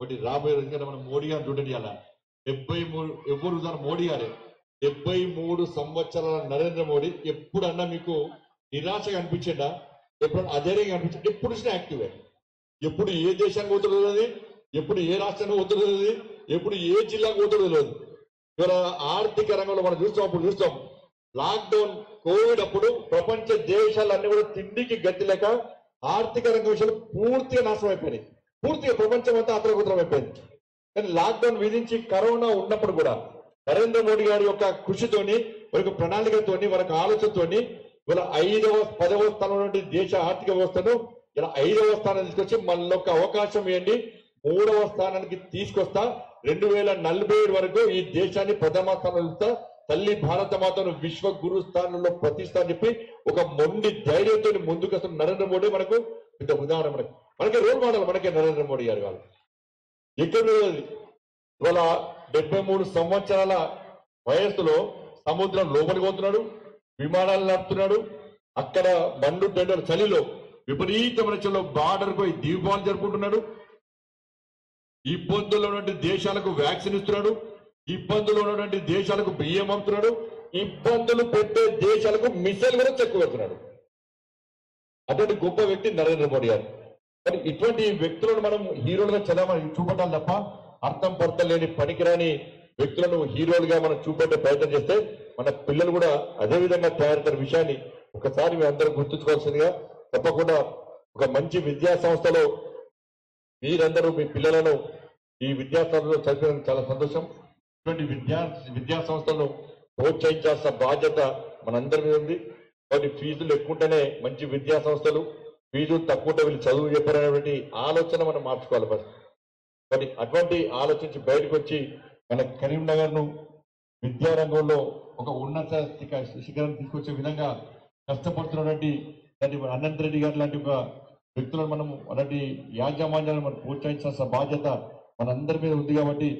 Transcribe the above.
ఒకటి రాబోయే రోజున మనం మోడీ గారిని చూడండి. అలా 73 ఎవరు మోడీ గారే 73 సంవత్సరాల నరేంద్ర మోడీ ఎప్పుడన్నా మీకు నిరాశగా అనిపించిందా? ఎప్పుడన్నా అధైర్యంగా అనిపించింది? ఎప్పుడు చూసినా యాక్టివే. ఎప్పుడు ఏ దేశానికి పోతున్నది, ఎప్పుడు ఏ రాష్ట్రానికి పోతున్నది, ఎప్పుడు ఏ జిల్లాకు పోతున్నది. ఇవాళ ఆర్థిక రంగంలో మనం చూస్తాం లాక్డౌన్ కోవిడ్ అప్పుడు ప్రపంచ దేశాలన్నీ కూడా తిండికి గతి లేక ఆర్థిక రంగ విషయాలు పూర్తిగా నాశనం అయిపోయినాయి. పూర్తిగా ప్రపంచం అంతా అతలకుతలం అయిపోయింది. కానీ లాక్డౌన్ విధించి కరోనా ఉన్నప్పుడు కూడా నరేంద్ర మోడీ గారి యొక్క కృషితోని, వారి ప్రణాళికతోని, వారికి ఆలోచనతోని ఇలా 5వ 10వ స్థానం నుండి దేశ ఆర్థిక వ్యవస్థను ఇలా 5వ స్థానం తీసుకొచ్చి మళ్ళీ ఒక అవకాశం ఇవ్వండి, 3వ స్థానానికి తీసుకొస్తా, 2047 వరకు ఈ దేశాన్ని ప్రథమ స్థానంలో తల్లి భారత మాతను విశ్వ గురు స్థానంలో ప్రతిష్ట అని చెప్పి ఒక మొండి ధైర్యంతో ముందుకు వస్తున్న నరేంద్ర మోడీ మనకు పెద్ద ఉదాహరణ. మనకి రోల్ మోడల్ మనకే నరేంద్ర మోడీ గారు. వాళ్ళు ఎక్కడ ఇవాళ 73 సంవత్సరాల వయస్సులో సముద్రం లోపలికి పోతున్నాడు, విమానాలు నడుపుతున్నాడు, అక్కడ మండు టెండర్ చలిలో విపరీతమైన చలిలో బార్డర్ పోయి దీపావళి జరుపుకుంటున్నాడు, ఇబ్బందుల్లో ఉన్నటువంటి దేశాలకు వ్యాక్సిన్ ఇస్తున్నాడు, ఇబ్బందులు ఉన్నటువంటి దేశాలకు బియ్యం అమ్ముతున్నాడు, ఇబ్బందులు పెట్టే దేశాలకు మిసైల్ కూడా చెక్కు పెడుతున్నాడు. అటువంటి గొప్ప వ్యక్తి నరేంద్ర మోడీ గారు. కానీ ఇటువంటి వ్యక్తులను మనం హీరోలుగా చదవమని చూపటాలి తప్ప అర్థం పొర్థం లేని పనికిరాని వ్యక్తులను హీరోలుగా మనం చూపెట్టే ప్రయత్నం చేస్తే మన పిల్లలు కూడా అదే విధంగా తయారవుతున్న విషయాన్ని ఒకసారి మీ అందరూ గుర్తుంచుకోవాల్సిందిగా. తప్పకుండా ఒక మంచి విద్యా సంస్థలో మీరందరూ మీ పిల్లలను ఈ విద్యా సంస్థలో చదివినందుకు చాలా సంతోషం. ఇటువంటి విద్యా సంస్థలను ప్రోత్సహించాల్సిన బాధ్యత మనందరి మీద ఉంది. వాటి ఫీజులు ఎక్కువంటేనే మంచి విద్యా సంస్థలు, ఫీజులు తక్కువ వీళ్ళు చదువు చెప్పారనేటువంటి ఆలోచన మనం మార్చుకోవాలి ఫస్ట్. కానీ అటువంటి ఆలోచించి బయటకు వచ్చి మన కరీంనగర్ ను విద్యారంగంలో ఒక ఉన్నత శిఖరం తీసుకొచ్చే విధంగా కష్టపడుతున్నటువంటి అనంత్ రెడ్డి గారు లాంటి ఒక వ్యక్తులను మనం అలాంటి యాజమాన్యాలను మనం ప్రోత్సహించాల్సిన బాధ్యత మనందరి మీద ఉంది. కాబట్టి